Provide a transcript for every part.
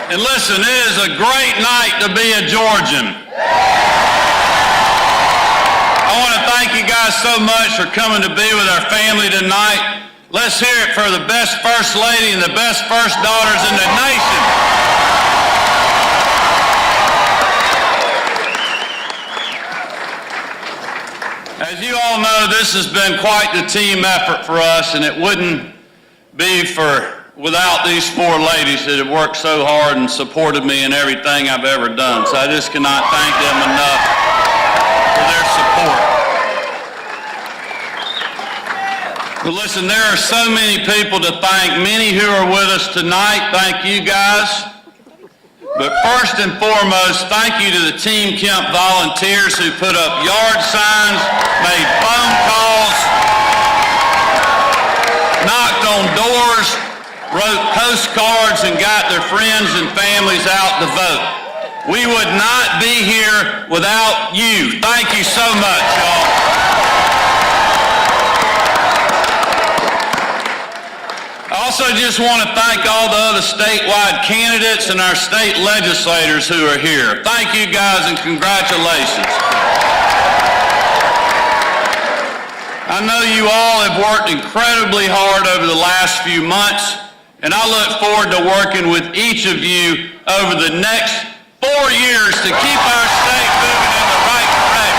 And listen, it is a great night to be a Georgian. I want to thank you guys so much for coming to be with our family tonight. Let's hear it for the best First Lady and the best First Daughters in the nation. As you all know, this has been quite the team effort for us, and it wouldn't be without these four ladies that have worked so hard and supported me in everything I've ever done. So I just cannot thank them enough for their support. But listen, there are so many people to thank, many who are with us tonight. Thank you guys. But first and foremost, thank you to the Team Kemp volunteers who put up yard signs, made phone calls, knocked on doors, wrote postcards, and got their friends and families out to vote. We would not be here without you. Thank you so much, y'all. I also just want to thank all the other statewide candidates and our state legislators who are here. Thank you guys and congratulations. I know you all have worked incredibly hard over the last few months, and I look forward to working with each of you over the next 4 years to keep our state moving in the right direction.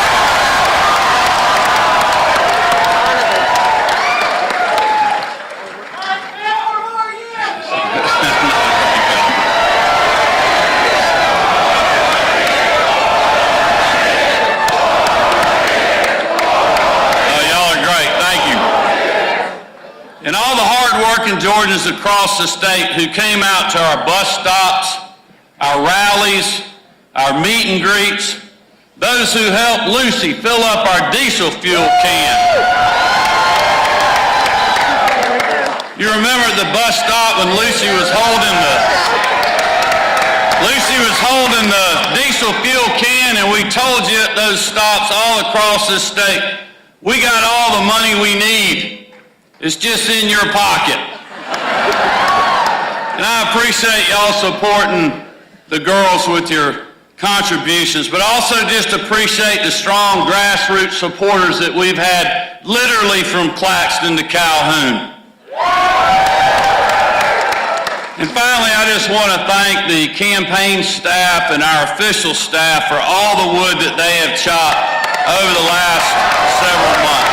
And all the hard-working Georgians across the state who came out to our bus stops, our rallies, our meet and greets, those who helped Lucy fill up our diesel fuel can. You remember at the bus stop when Lucy was holding the diesel fuel can, and we told you at those stops all across this state, we got all the money we need. It's just in your pocket. And I appreciate y'all supporting the girls with your contributions, but also just appreciate the strong grassroots supporters that we've had literally from Claxton to Calhoun. And finally, I just want to thank the campaign staff and our official staff for all the wood that they have chopped over the last several months.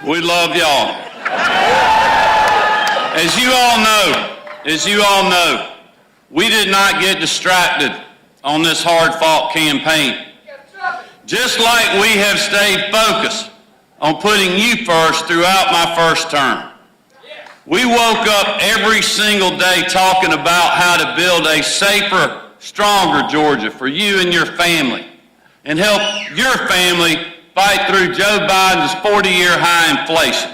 We love y'all. As you all know, we did not get distracted on this hard-fought campaign. Just like we have stayed focused on putting you first throughout my first term. We woke up every single day talking about how to build a safer, stronger Georgia for you and your family, and help your family fight through Joe Biden's 40-year high inflation.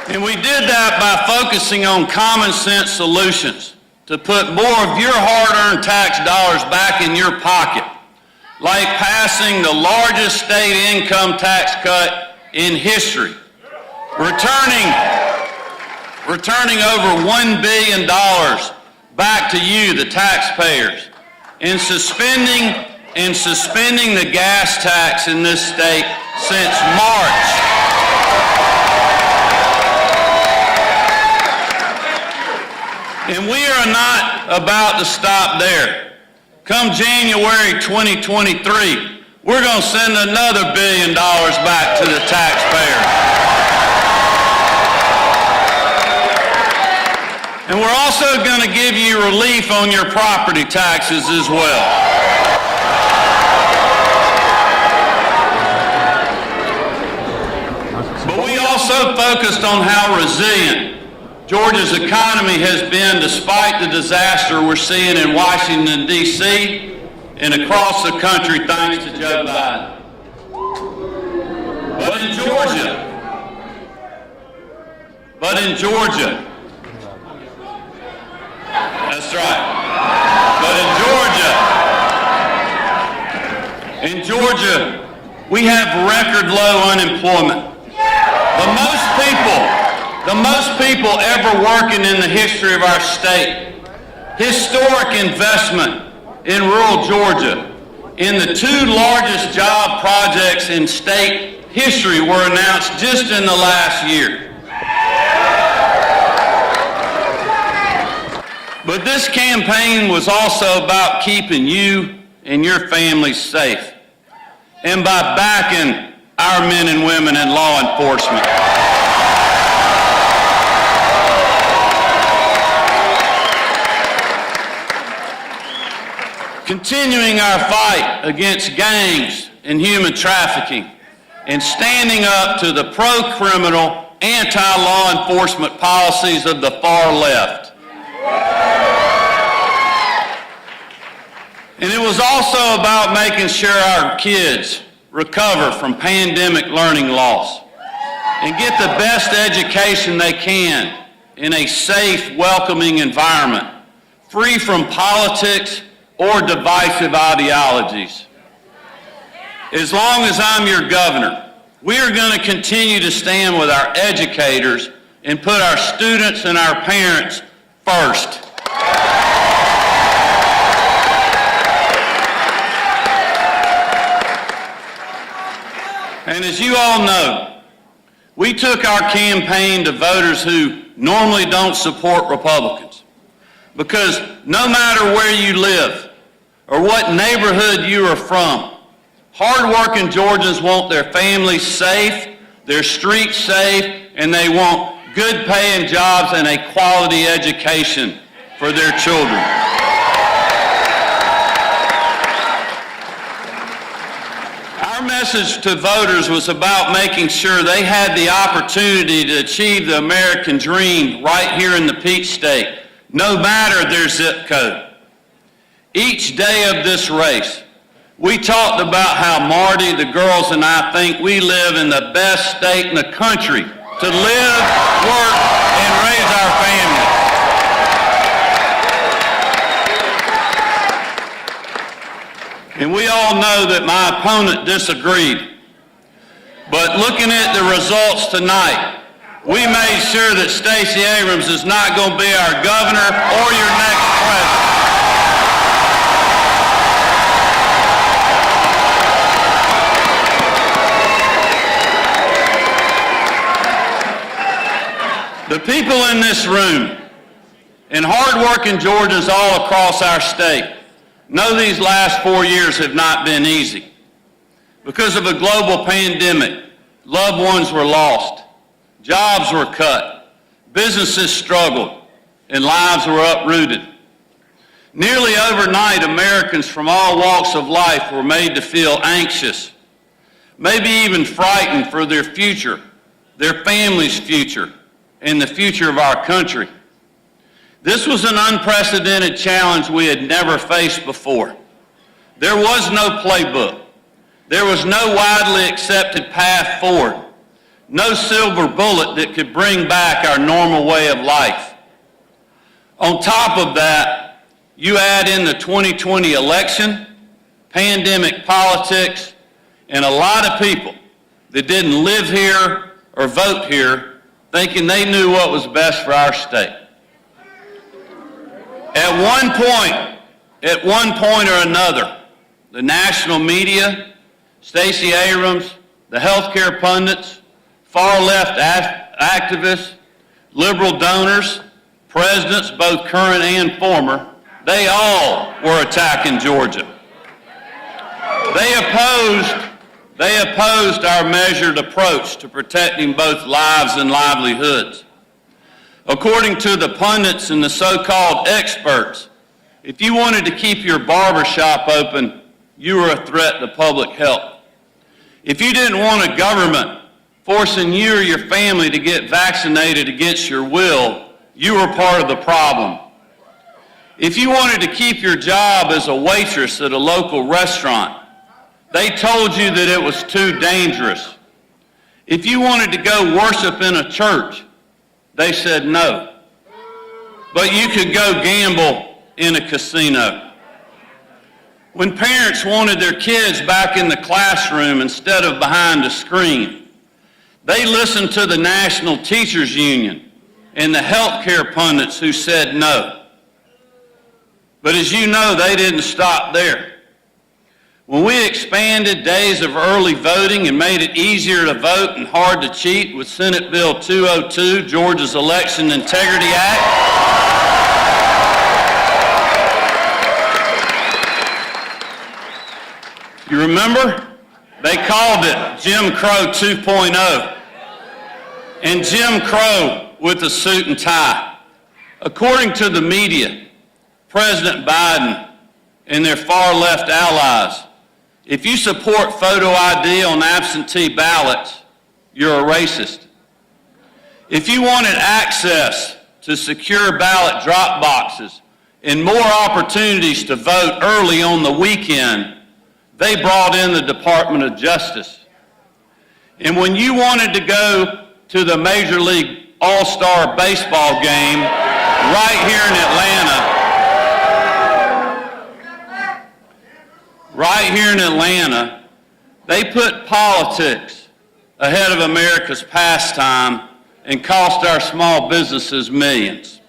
And we did that by focusing on common sense solutions to put more of your hard-earned tax dollars back in your pocket, like passing the largest state income tax cut in history, returning over $1 billion back to you, the taxpayers, and suspending the gas tax in this state since March. And we are not about to stop there. Come January 2023, we're going to send another $1 billion back to the taxpayer. And we're also going to give you relief on your property taxes as well. But we also focused on how resilient Georgia's economy has been despite the disaster we're seeing in Washington, D.C. and across the country thanks to Joe Biden. But in Georgia, that's right. But in Georgia, We have record low unemployment. The most people ever working in the history of our state. Historic investment in rural Georgia. In the 2 largest job projects in state history were announced just in the last year. But this campaign was also about keeping you and your families safe, and by backing our men and women in law enforcement. Continuing our fight against gangs and human trafficking, and standing up to the pro-criminal, anti-law enforcement policies of the far left. And it was also about making sure our kids recover from pandemic learning loss and get the best education they can in a safe, welcoming environment, free from politics or divisive ideologies. As long as I'm your governor, we are going to continue to stand with our educators and put our students and our parents first. And as you all know, we took our campaign to voters who normally don't support Republicans, because no matter where you live or what neighborhood you are from, hard-working Georgians want their families safe, their streets safe, and they want good paying jobs and a quality education for their children. Our message to voters was about making sure they had the opportunity to achieve the American dream right here in the Peach State, no matter their zip code. Each day of this race, we talked about how Marty, the girls, and I think we live in the best state in the country to live, work, and raise our families. And we all know that my opponent disagreed. But looking at the results tonight, we made sure that Stacey Abrams is not going to be our governor or your next president. The people in this room and hard-working Georgians all across our state know these last 4 years have not been easy. Because of a global pandemic, loved ones were lost, jobs were cut, businesses struggled, and lives were uprooted. Nearly overnight, Americans from all walks of life were made to feel anxious, maybe even frightened for their future, their family's future, and the future of our country. This was an unprecedented challenge we had never faced before. There was no playbook. There was no widely accepted path forward. No silver bullet that could bring back our normal way of life. On top of that, you add in the 2020 election, pandemic politics, and a lot of people that didn't live here or vote here thinking they knew what was best for our state. At one point or another, the national media, Stacey Abrams, the healthcare pundits, far-left activists, liberal donors, presidents, both current and former, they all were attacking Georgia. They opposed our measured approach to protecting both lives and livelihoods. According to the pundits and the so-called experts, if you wanted to keep your barber shop open, you were a threat to public health. If you didn't want a government forcing you or your family to get vaccinated against your will, you were part of the problem. If you wanted to keep your job as a waitress at a local restaurant, they told you that it was too dangerous. If you wanted to go worship in a church, they said no. But you could go gamble in a casino. When parents wanted their kids back in the classroom instead of behind a screen, they listened to the National Teachers Union and the healthcare pundits who said no. But as you know, they didn't stop there. When we expanded days of early voting and made it easier to vote and hard to cheat with Senate Bill 202, Georgia's Election Integrity Act, you remember? They called it Jim Crow 2.0. And Jim Crow with a suit and tie. According to the media, President Biden and their far-left allies, if you support photo ID on absentee ballots, you're a racist. If you wanted access to secure ballot drop boxes and more opportunities to vote early on the weekend, they brought in the Department of Justice. And when you wanted to go to the Major League All-Star Baseball game right here in Atlanta, they put politics ahead of America's pastime and cost our small businesses millions.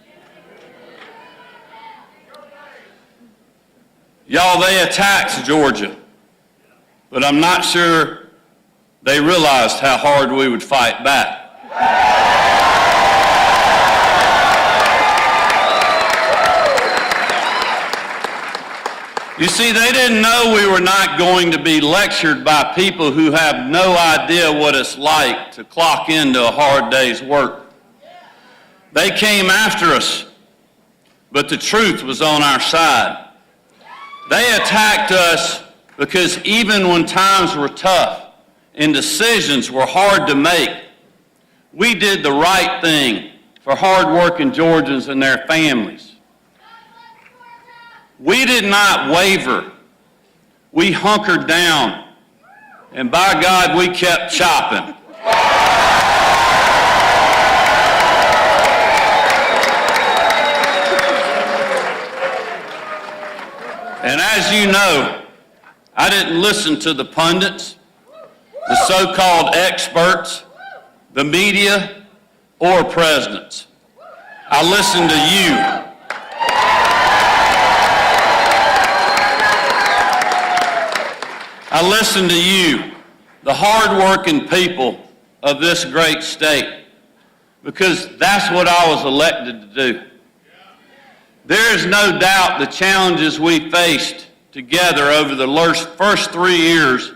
Y'all, they attacked Georgia, but I'm not sure they realized how hard we would fight back. You see, they didn't know we were not going to be lectured by people who have no idea what it's like to clock into a hard day's work. They came after us, but the truth was on our side. They attacked us because even when times were tough and decisions were hard to make, we did the right thing for hard-working Georgians and their families. We did not waver. We hunkered down, and by God, we kept chopping. And as you know, I didn't listen to the pundits, the so-called experts, the media, or presidents. I listened to you. I listened to you, the hard-working people of this great state, because that's what I was elected to do. There is no doubt the challenges we faced together over the first 3 years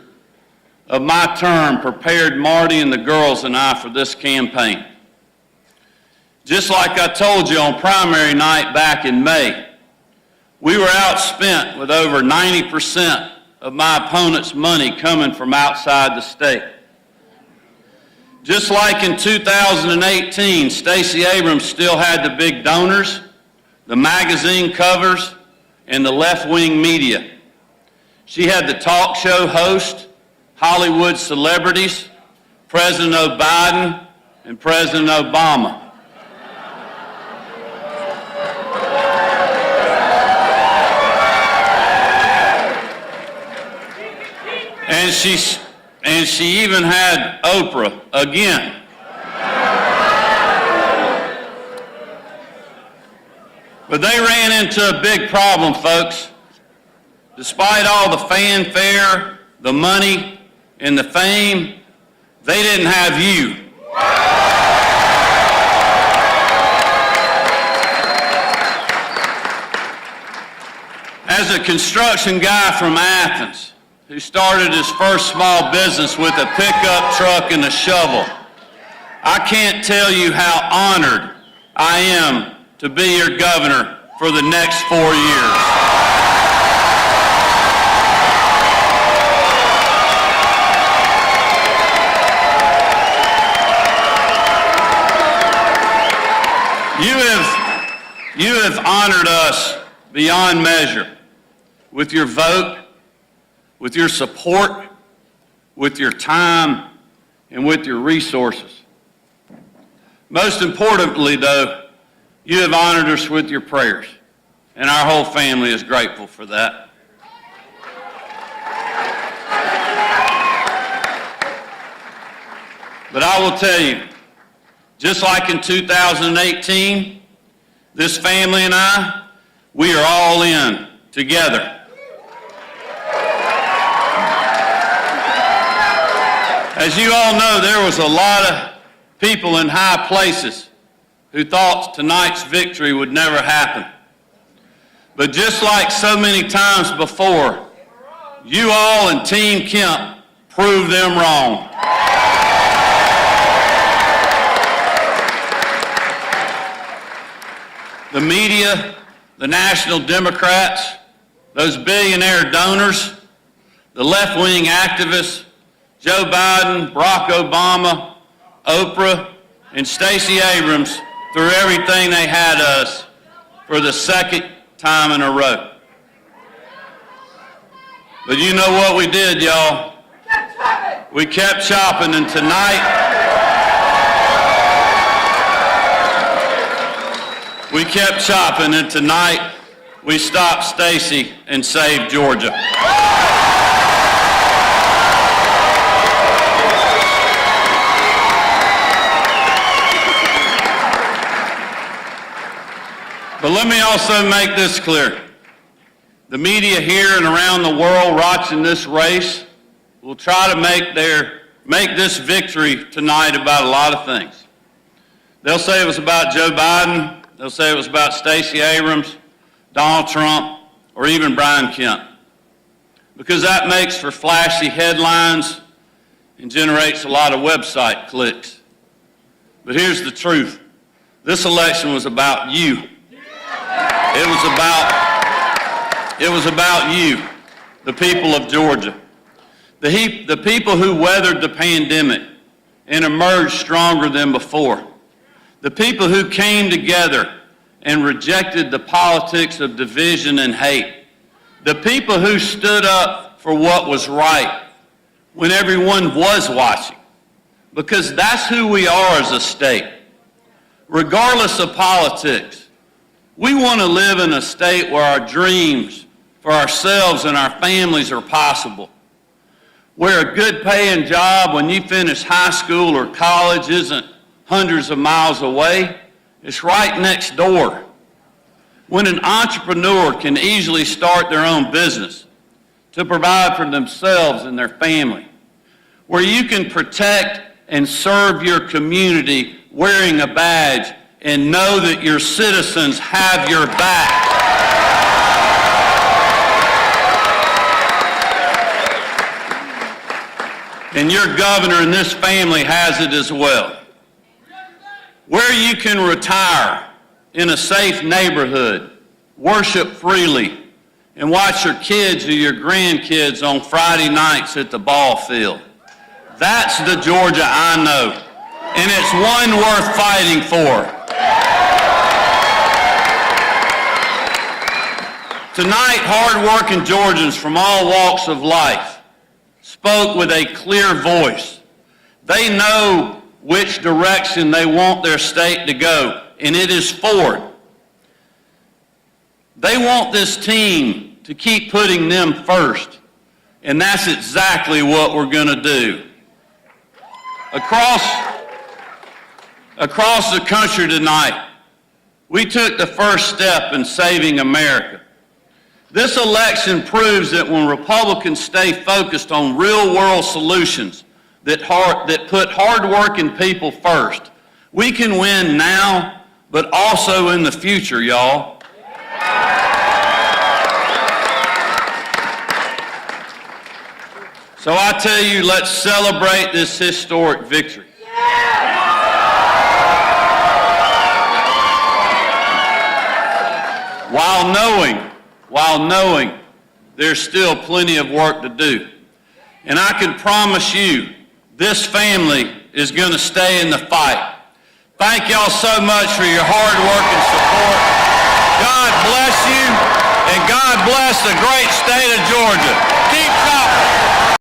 of my term prepared Marty and the girls and I for this campaign. Just like I told you on primary night back in May, we were outspent with over 90% of my opponent's money coming from outside the state. Just like in 2018, Stacey Abrams still had the big donors, the magazine covers, and the left-wing media. She had the talk show host, Hollywood celebrities, President Biden, and President Obama. And she even had Oprah again. But they ran into a big problem, folks. Despite all the fanfare, the money, and the fame, they didn't have you. As a construction guy from Athens, who started his first small business with a pickup truck and a shovel, I can't tell you how honored I am to be your governor for the next 4 years. You have honored us beyond measure with your vote, with your support, with your time, and with your resources. Most importantly, though, you have honored us with your prayers, and our whole family is grateful for that. But I will tell you, just like in 2018, this family and I, we are all in together. As you all know, there was a lot of people in high places who thought tonight's victory would never happen. But just like so many times before, you all and Team Kemp proved them wrong. The media, the national Democrats, those billionaire donors, the left-wing activists, Joe Biden, Barack Obama, Oprah, and Stacey Abrams threw everything they had at us for the second time in a row. But you know what we did, y'all? We kept chopping, and tonight, we stopped Stacey and saved Georgia. But let me also make this clear. The media here and around the world watching this race will try to make this victory tonight about a lot of things. They'll say it was about Joe Biden. They'll say it was about Stacey Abrams, Donald Trump, or even Brian Kemp. Because that makes for flashy headlines and generates a lot of website clicks. But here's the truth. This election was about you. It was about you, the people of Georgia. The people who weathered the pandemic and emerged stronger than before. The people who came together and rejected the politics of division and hate. The people who stood up for what was right when everyone was watching. Because that's who we are as a state. Regardless of politics, we want to live in a state where our dreams for ourselves and our families are possible. Where a good paying job when you finish high school or college isn't hundreds of miles away, it's right next door. When an entrepreneur can easily start their own business to provide for themselves and their family. Where you can protect and serve your community wearing a badge and know that your citizens have your back. And your governor and this family has it as well. Where you can retire in a safe neighborhood, worship freely, and watch your kids or your grandkids on Friday nights at the ball field. That's the Georgia I know, and it's one worth fighting for. Tonight, hard-working Georgians from all walks of life spoke with a clear voice. They know which direction they want their state to go, and it is forward. They want this team to keep putting them first, and that's exactly what we're going to do. Across the country tonight, we took the first step in saving America. This election proves that when Republicans stay focused on real-world solutions that put hard-working people first, we can win now, but also in the future, y'all. So I tell you, let's celebrate this historic victory. While knowing there's still plenty of work to do. And I can promise you, this family is going to stay in the fight. Thank y'all so much for your hard work and support. God bless you, and God bless the great state of Georgia. Keep chopping.